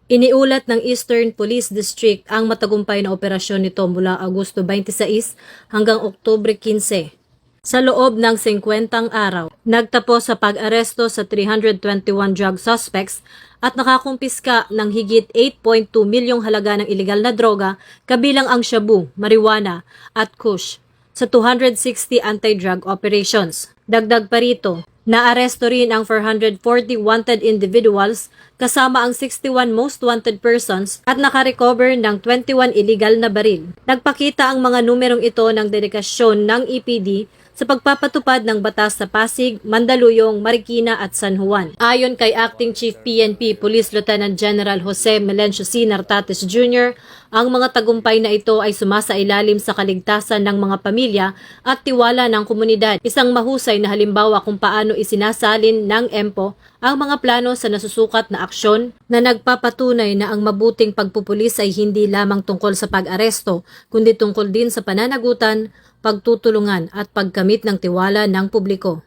Iniulat ng Eastern Police District ang matagumpay na operasyon nito mula Agosto 26 hanggang Oktubre 15. Sa loob ng 50 araw, nagtapos sa pag-aresto sa 321 drug suspects at nakakumpiska ng higit 8.2 milyong halaga ng ilegal na droga kabilang ang shabu, marijuana at kush sa 260 anti-drug operations. Dagdag pa rito, naaresto rin ang 440 wanted individuals kasama ang 61 most wanted persons at nakarecover ng 21 illegal na baril. Nagpakita ang mga numerong ito ng dedikasyon ng EPD sa pagpapatupad ng batas sa Pasig, Mandaluyong, Marikina at San Juan. Ayon kay Acting Chief PNP Police Lieutenant General Jose Melencio C. Nartates Jr., ang mga tagumpay na ito ay sumasailalim sa kaligtasan ng mga pamilya at tiwala ng komunidad. Isang mahusay na halimbawa kung paano isinasalin ng EMPO ang mga plano sa nasusukat na aksyon na nagpapatunay na ang mabuting pagpupulis ay hindi lamang tungkol sa pag-aresto, kundi tungkol din sa pananagutan, pagtutulungan at pagkamit ng tiwala ng publiko.